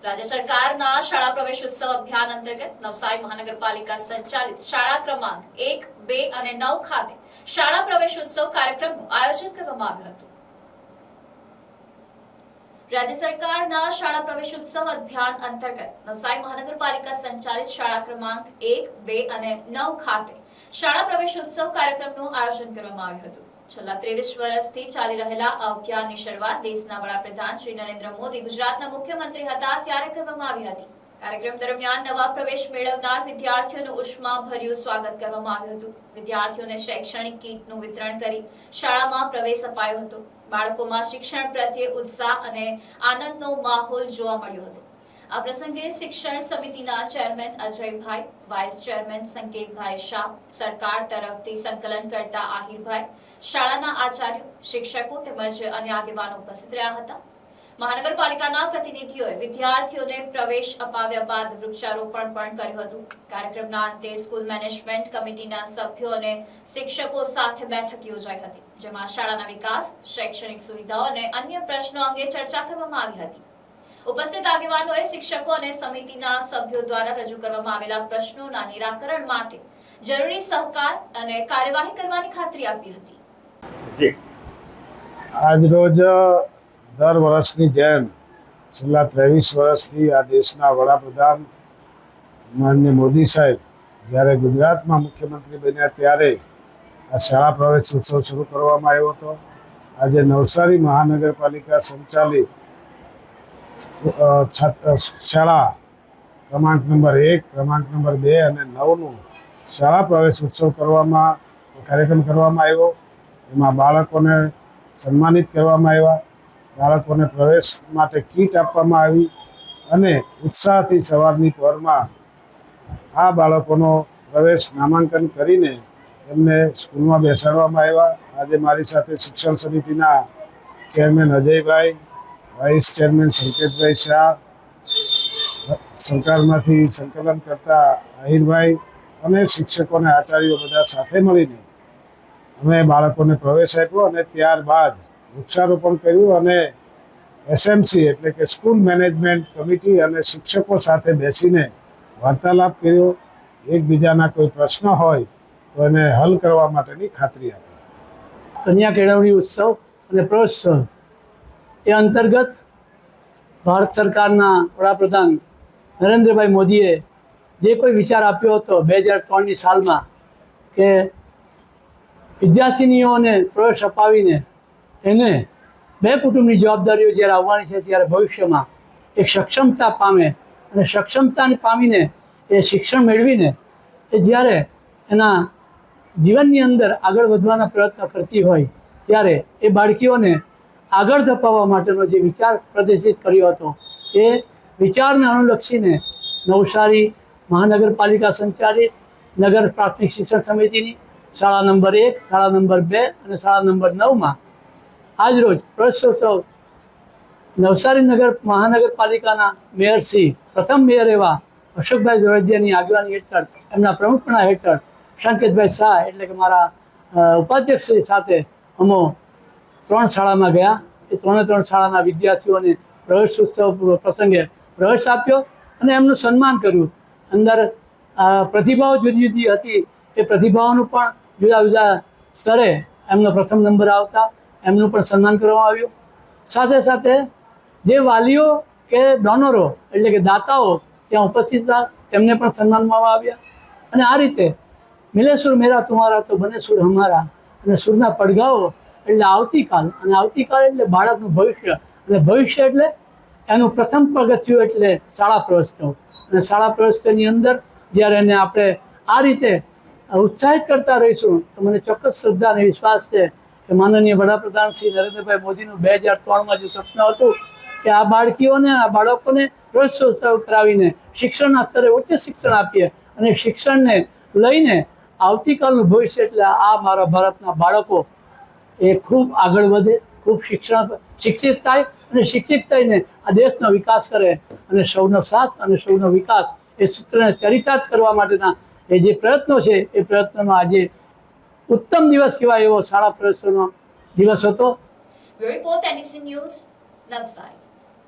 राज्य सरकारना शाळा प्रवेशोत्सव अभियान अंतर्गत नवसारी महानगरपालिका संचालित शाळा क्रमांक 1, 2 અને 9 ખાતે શાળા પ્રવેશોત્સવ કાર્યક્રમનું આયોજન કરવામાં આવ્યું હતું। राज्य सरकारना शाळा प्रवेशोत्सव अभियान अंतर्गत नवसारी महानगरपालिका संचालित शाळा क्रमांक 1, 2 અને 9 ખાતે શાળા પ્રવેશોત્સવ કાર્યક્રમનું આયોજન કરવામાં આવ્યું હતું। છેલ્લા 23 વર્ષથી ચાલી રહેલા આ અભિયાનની શરૂઆત દેશના વડાપ્રધાન શ્રી નરેન્દ્ર મોદી ગુજરાતના મુખ્યમંત્રી હતા ત્યારે કરવામાં આવી હતી। कार्यक्रम दरमियान नवा प्रवेश मेळवनार विद्यार्थीओનું ઉષ્માભર્યું સ્વાગત કરવામાં આવ્યું હતું। વિદ્યાર્થીઓને શૈક્ષણિક કીટનું વિતરણ કરી શાળામાં પ્રવેશ અપાયો હતો। બાળકોમાં શિક્ષણ પ્રત્યે ઉત્સાહ અને આનંદનો માહોલ જોવા મળ્યો હતો। આ પ્રસંગે શિક્ષણ સમિતિના chairman Ajaybhai, vice chairman Sanketbhai Shah, સરકાર તરફથી સંકલન કરતા આહિરભાઈ, શાળાના આચાર્યો, શિક્ષકો તેમજ અન્ય આગેવાનો ઉપસ્થિત રહ્યા હતા। મહાનગરપાલિકાના પ્રતિનિધિઓએ વિદ્યાર્થીઓને પ્રવેશ અપાવ્યા બાદ વૃક્ષારોપણ પણ કર્યું હતું। કાર્યક્રમના અંતે સ્કૂલ મેનેજમેન્ટ કમિટીના સભ્યો અને શિક્ષકો સાથે બેઠક યોજાઈ હતી, જેમાં શાળાના વિકાસ, શૈક્ષણિક સુવિધાઓ અને અન્ય પ્રશ્નો અંગે ચર્ચા કરવામાં આવી હતી। ઉપસ્થિત આગેવાનોએ શિક્ષકો અને સમિતિના સભ્યો દ્વારા રજૂ કરવામાં આવેલા પ્રશ્નોના નિરાકરણ માટે જરૂરી સહકાર અને કાર્યવાહી કરવાની ખાતરી આપી હતી। આજ રોજ દર વર્ષની જેમ છેલ્લા 23 વર્ષથી આ દેશના વડાપ્રધાન માનનીય મોદી સાહેબ જ્યારે ગુજરાતમાં મુખ્યમંત્રી બન્યા ત્યારે આ શાળા પ્રવેશોત્સવ શરૂ કરવામાં આવ્યો હતો। આજે નવસારી મહાનગરપાલિકા સંચાલિત શાળા ક્રમાંક નંબર 1, ક્રમાંક નંબર 2 અને 9નું શાળા પ્રવેશોત્સવ કાર્યક્રમ કરવામાં આવ્યો। એમાં બાળકોને સન્માનિત કરવામાં આવ્યા, બાળકોને પ્રવેશ માટે કીટ આપવામાં આવી અને ઉત્સાહથી સવારની પહોરમાં આ બાળકોનો પ્રવેશ નામાંકન કરીને એમને સ્કૂલમાં બેસાડવામાં આવ્યા। આજે મારી સાથે શિક્ષણ સમિતિના chairman Ajaybhai, vice chairman Sanketbhai Shah, સરકારમાંથી સંકલન કરતા આહિરભાઈ અને શિક્ષકો અને આચાર્યો બધા સાથે મળીને અમે બાળકોને પ્રવેશ આપ્યો અને ત્યારબાદ વૃક્ષારોપણ કર્યું અને એસએમસી એટલે કે સ્કૂલ મેનેજમેન્ટ કમિટી અને શિક્ષકો સાથે બેસીને વાર્તાલાપ કર્યો। એકબીજાના કોઈ પ્રશ્ન હોય તો એને હલ કરવા માટેની ખાતરી આપી। કન્યા કેળવણી ઉત્સવ અને પ્રવેશોત્સવ એ અંતર્ગત ભારત સરકારના વડાપ્રધાન નરેન્દ્રભાઈ મોદીએ જે કોઈ વિચાર આપ્યો હતો 2003ની સાલમાં કે વિદ્યાર્થીનીઓને પ્રવેશ અપાવીને એને બે કુટુંબની જવાબદારીઓ જ્યારે આવવાની છે ત્યારે ભવિષ્યમાં એક સક્ષમતા પામે અને સક્ષમતાને પામીને એ શિક્ષણ મેળવીને એ જ્યારે એના જીવનની અંદર આગળ વધવાના પ્રયત્ન કરતી હોય ત્યારે એ બાળકીઓને આગળ ધપાવવા માટેનો જે વિચાર પ્રદર્શિત કર્યો હતો એ વિચારને અનુલક્ષીને નવસારી મહાનગરપાલિકા સંચાલિત નગર પ્રાથમિક શિક્ષણ સમિતિની શાળા નંબર 1, શાળા નંબર 2 અને શાળા નંબર 9માં આજરોજ પ્રવેશોત્સવ નવસારી મહાનગરપાલિકાના મેયરશ્રી પ્રથમ મેયર એવા અશોકભાઈ જોરડિયાની આગેવાની હેઠળ એમના પ્રમુખપણા હેઠળ સંકેતભાઈ શાહ એટલે કે મારા ઉપાધ્યક્ષશ્રી સાથે અમે 3 શાળામાં ગયા। એ 3 શાળાના વિદ્યાર્થીઓને પ્રવેશોત્સવ પ્રસંગે પ્રવેશ આપ્યો અને એમનું સન્માન કર્યું। અંદર પ્રતિભાઓ જુદી જુદી હતી, એ પ્રતિભાઓનું પણ જુદા જુદા સ્તરે એમનો પ્રથમ નંબર આવતા એમનું પણ સન્માન કરવામાં આવ્યું। સાથે સાથે જે વાલીઓ કે ડોનરો એટલે કે દાતાઓ ત્યાં ઉપસ્થિત હતા તેમને પણ સન્માનવામાં આવ્યા। અને આ રીતે મિલે સુર મેરા તુમ્હારા તો બને સુર હમારા અને સુરના પડઘાઓ એટલે આવતીકાલ, અને આવતીકાલ એટલે બાળકનું ભવિષ્ય, અને ભવિષ્ય એટલે એનું પ્રથમ પગથિયું એટલે શાળા પ્રવેશોત્સવ। અને શાળા પ્રવેશોત્સવની અંદર જ્યારે એને આપણે આ રીતે ઉત્સાહિત કરતા રહીશું તો મને ચોક્કસ શ્રદ્ધા અને વિશ્વાસ છે કે માનનીય વડાપ્રધાન શ્રી નરેન્દ્રભાઈ મોદીનું 2003માં જે સપનું હતું કે આ બાળકીઓને, આ બાળકોને પ્રવેશોત્સવ કરાવીને શિક્ષણના સ્તરે ઉચ્ચ શિક્ષણ આપીએ અને શિક્ષણને લઈને આવતીકાલનું ભવિષ્ય એટલે આ મારા ભારતના બાળકો એ ખૂબ આગળ વધે, ખૂબ શિક્ષિત થાય અને શિક્ષિત થઈને આ દેશનો વિકાસ કરે અને સૌનો સાથ અને સૌનો વિકાસ એ સૂત્રને ચરિતાર્થ કરવા માટેના એ જે પ્રયત્નો છે એ પ્રયત્નોનો આજે ઉત્તમ દિવસ કહેવાય એવો શાળા પ્રવેશોત્સવનો દિવસ હતો। Report NEC news, Navsari.